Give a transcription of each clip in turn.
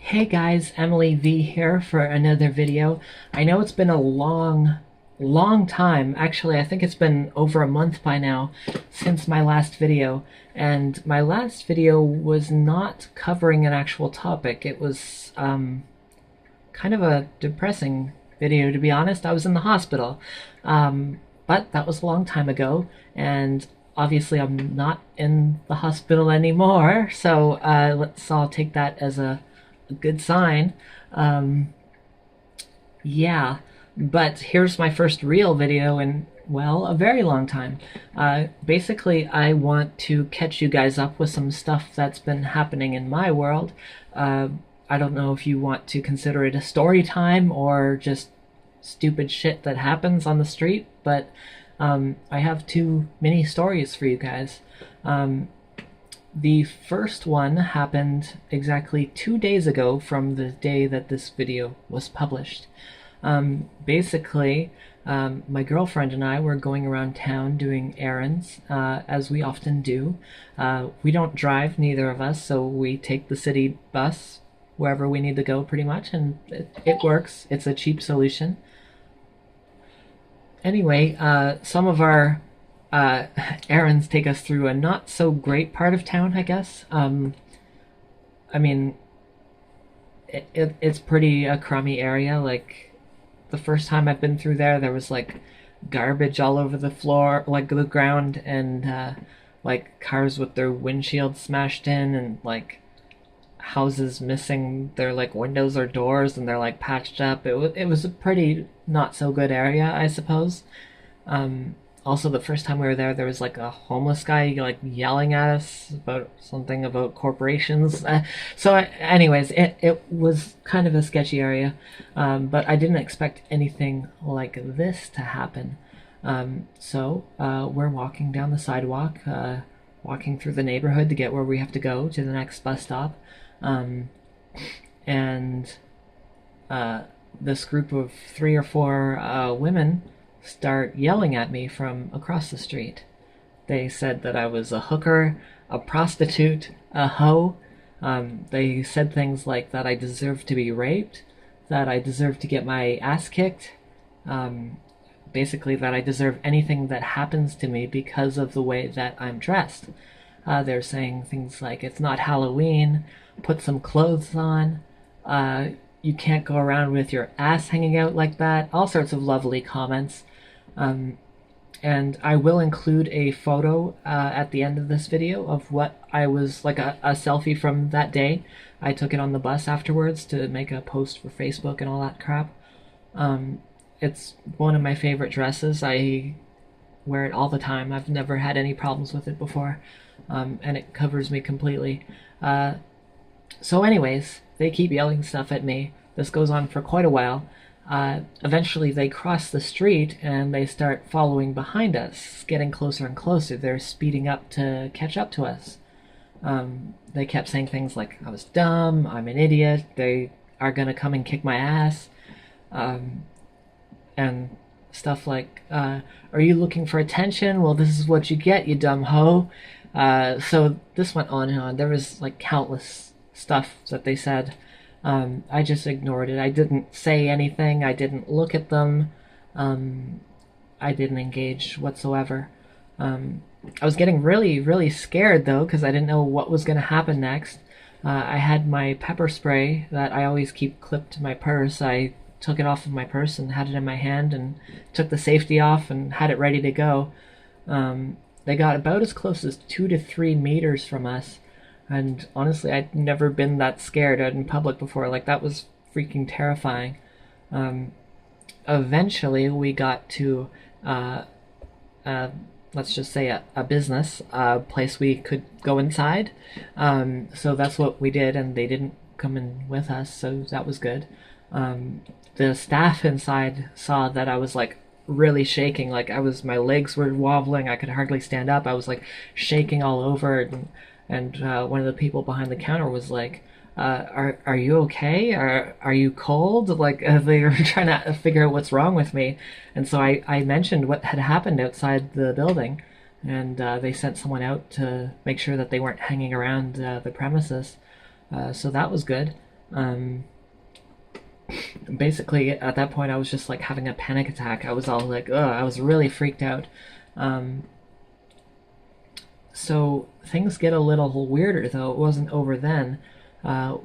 Hey guys, Emily V here for another video. I know it's been a long time. Actually, I think it's been over a month by now since my last video. And my last video was not covering an actual topic. It was kind of a depressing video, to be honest. I was in the hospital. But that was a long time ago, and obviously I'm not in the hospital anymore, so let's all take that as a good sign. Um, yeah, but here's my first real video in, well, a very long time. Basically, I want to catch you guys up with some stuff that's been happening in my world. Uh, I don't know if you want to consider it a story time or just stupid shit that happens on the street, but I have two mini stories for you guys. Um, the first one happened exactly 2 days ago from the day that this video was published. Basically, my girlfriend and I were going around town doing errands, as we often do. We don't drive, neither of us, so we take the city bus wherever we need to go pretty much, and it works. It's a cheap solution. Anyway, some of our errands take us through a not so great part of town, I guess. I mean, it's pretty a crummy area. Like, the first time I've been through there, there was like garbage all over the floor, like the ground, and like cars with their windshield smashed in, and like houses missing their like windows or doors, and they're like patched up. It was a pretty not so good area, I suppose. Also, the first time we were there, there was like a homeless guy like yelling at us about something about corporations. Anyways, it was kind of a sketchy area, but I didn't expect anything like this to happen. We're walking down the sidewalk, walking through the neighborhood to get where we have to go to the next bus stop. Um, and this group of three or four women start yelling at me from across the street. They said that I was a hooker, a prostitute, a hoe. They said things like that I deserved to be raped, that I deserved to get my ass kicked, basically that I deserve anything that happens to me because of the way that I'm dressed. They're saying things like, it's not Halloween, put some clothes on, you can't go around with your ass hanging out like that, all sorts of lovely comments. And I will include a photo at the end of this video of what I was, like a selfie from that day. I took it on the bus afterwards to make a post for Facebook and all that crap. It's one of my favorite dresses. I wear it all the time. I've never had any problems with it before, and it covers me completely. Anyways, they keep yelling stuff at me. This goes on for quite a while. Eventually they cross the street and they start following behind us, getting closer and closer. They're speeding up to catch up to us. They kept saying things like, I was dumb, I'm an idiot, they are gonna come and kick my ass, and stuff like, are you looking for attention? Well, this is what you get, you dumb hoe. So this went on and on. There was like countless stuff that they said. I just ignored it. I didn't say anything. I didn't look at them. I didn't engage whatsoever. I was getting really scared though, because I didn't know what was going to happen next. I had my pepper spray that I always keep clipped to my purse. I took it off of my purse and had it in my hand and took the safety off and had it ready to go. They got about as close as 2 to 3 meters from us. And honestly, I'd never been that scared out in public before. Like, that was freaking terrifying. Eventually, we got to, let's just say, a business, a place we could go inside. So that's what we did, and they didn't come in with us, so that was good. The staff inside saw that I was, like, really shaking. Like, my legs were wobbling. I could hardly stand up. I was, like, shaking all over, and one of the people behind the counter was like, are you okay? Are you cold? Like, they were trying to figure out what's wrong with me. And so I mentioned what had happened outside the building, and they sent someone out to make sure that they weren't hanging around the premises. So that was good. Basically, at that point, I was just like having a panic attack. I was all like, ugh, I was really freaked out. Um, so things get a little weirder, though. It wasn't over then.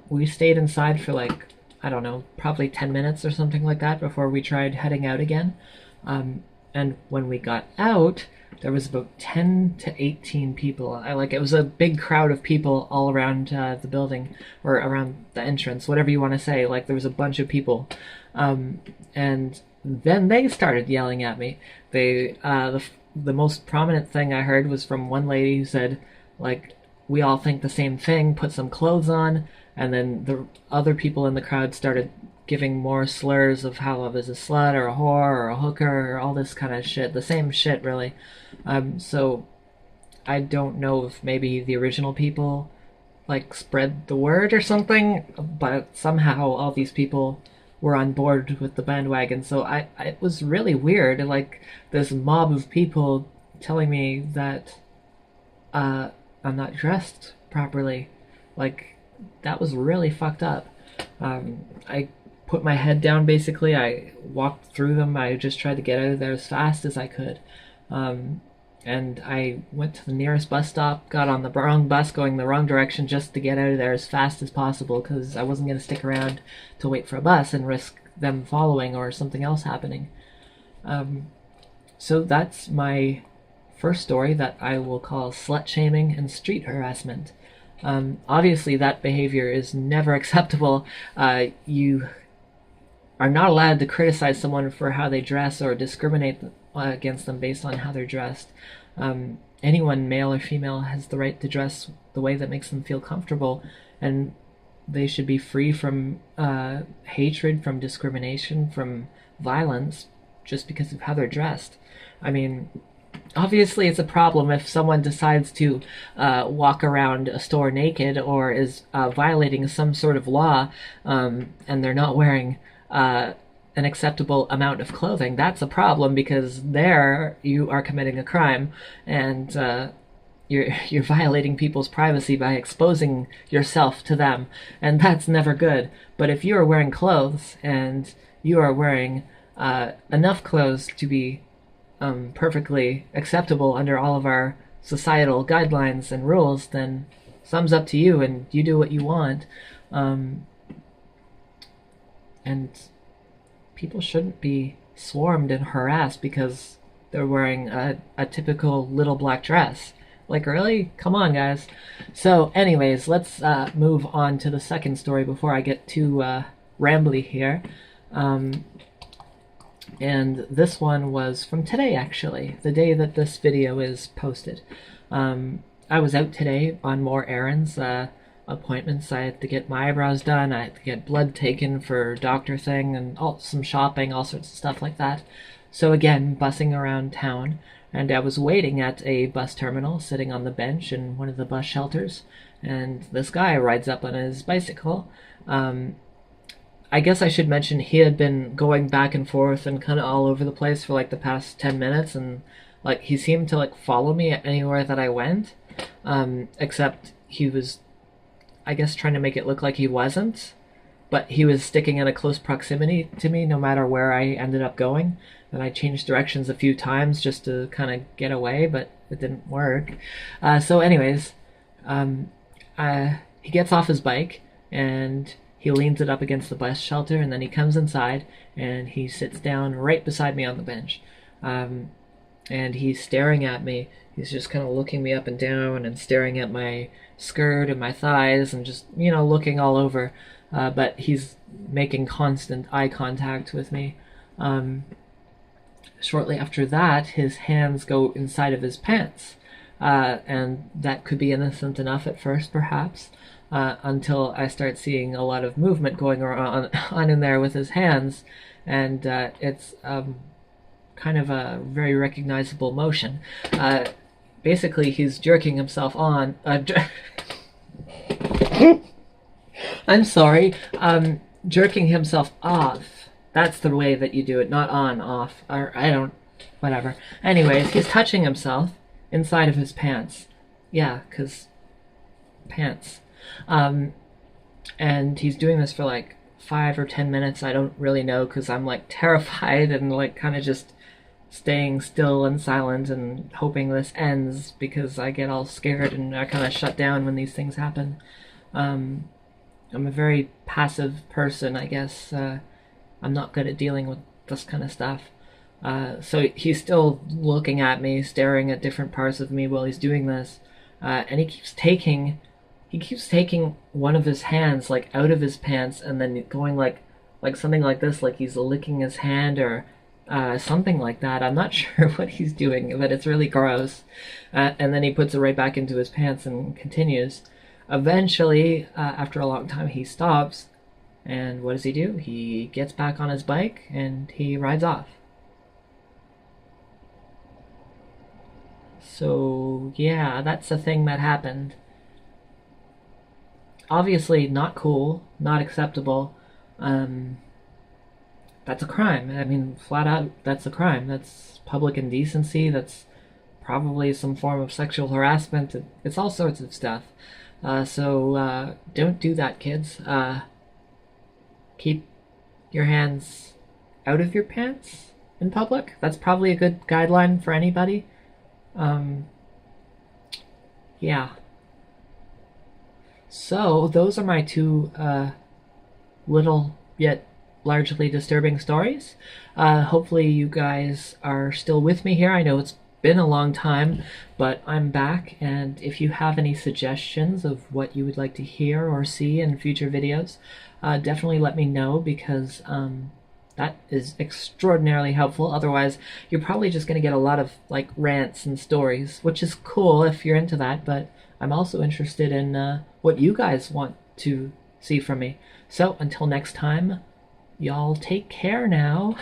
We stayed inside for like, I don't know, probably 10 minutes or something like that before we tried heading out again. And when we got out, there was about 10 to 18 people. It was a big crowd of people all around the building, or around the entrance, whatever you want to say. Like, there was a bunch of people. And then they started yelling at me. The most prominent thing I heard was from one lady who said, like, we all think the same thing, put some clothes on. And then the other people in the crowd started giving more slurs of how I was a slut or a whore or a hooker or all this kind of shit. The same shit, really. So I don't know if maybe the original people like spread the word or something, but somehow all these people were on board with the bandwagon. So it was really weird, like this mob of people telling me that I'm not dressed properly. Like, that was really fucked up. I put my head down, basically. I walked through them. I just tried to get out of there as fast as I could. And I went to the nearest bus stop, got on the wrong bus going the wrong direction just to get out of there as fast as possible, because I wasn't going to stick around to wait for a bus and risk them following or something else happening. So that's my first story that I will call slut shaming and street harassment. Obviously, that behavior is never acceptable. You are not allowed to criticize someone for how they dress or discriminate against them based on how they're dressed. Anyone, male or female, has the right to dress the way that makes them feel comfortable, and they should be free from hatred, from discrimination, from violence, just because of how they're dressed. I mean, obviously it's a problem if someone decides to walk around a store naked or is violating some sort of law, and they're not wearing an acceptable amount of clothing. That's a problem, because there you are committing a crime, and you're violating people's privacy by exposing yourself to them, and that's never good. But if you are wearing clothes and you are wearing enough clothes to be perfectly acceptable under all of our societal guidelines and rules, then thumbs up to you, and you do what you want. And people shouldn't be swarmed and harassed because they're wearing a typical little black dress. Like, really? Come on, guys. So anyways, let's move on to the second story before I get too rambly here. And this one was from today, actually, the day that this video is posted. I was out today on more errands, appointments. I had to get my eyebrows done, I had to get blood taken for doctor thing, and some shopping, all sorts of stuff like that. So again, bussing around town, and I was waiting at a bus terminal, sitting on the bench in one of the bus shelters, and this guy rides up on his bicycle. I guess I should mention he had been going back and forth and kind of all over the place for like the past 10 minutes, and like he seemed to like follow me anywhere that I went, except he was, I guess, trying to make it look like he wasn't, but he was sticking in a close proximity to me no matter where I ended up going. And I changed directions a few times just to kind of get away, but it didn't work. So anyways, he gets off his bike and he leans it up against the bus shelter, and then he comes inside and he sits down right beside me on the bench. And he's staring at me. He's just kind of looking me up and down and staring at my skirt and my thighs and just, looking all over. But he's making constant eye contact with me. Shortly after that, his hands go inside of his pants. And that could be innocent enough at first, perhaps, until I start seeing a lot of movement going on in there with his hands. And it's kind of a very recognizable motion. Basically, he's jerking himself on. I'm sorry. Jerking himself off. That's the way that you do it, not on, off, or whatever. Anyways, he's touching himself inside of his pants. Yeah, 'cause pants. and he's doing this for like 5 or 10 minutes. I don't really know because I'm like terrified and like kind of just staying still and silent and hoping this ends because I get all scared and I kind of shut down when these things happen. Um, I'm a very passive person, I guess. I'm not good at dealing with this kind of stuff. So he's still looking at me, staring at different parts of me while he's doing this, and he keeps taking one of his hands like out of his pants and then going like something like this, like he's licking his hand or something like that. I'm not sure what he's doing, but it's really gross. And then he puts it right back into his pants and continues. Eventually, after a long time, he stops, and what does he do? He gets back on his bike and he rides off. So, yeah, that's a thing that happened. Obviously, not cool, not acceptable. Um, that's a crime. I mean, flat out, that's a crime. That's public indecency. That's probably some form of sexual harassment. It's all sorts of stuff. So don't do that, kids. Keep your hands out of your pants in public. That's probably a good guideline for anybody. Um, yeah. So those are my two little yet largely disturbing stories. Hopefully you guys are still with me here. I know it's been a long time, but I'm back, and if you have any suggestions of what you would like to hear or see in future videos, definitely let me know, because that is extraordinarily helpful. Otherwise, you're probably just going to get a lot of like rants and stories, which is cool if you're into that, but I'm also interested in what you guys want to see from me. So until next time, y'all take care now.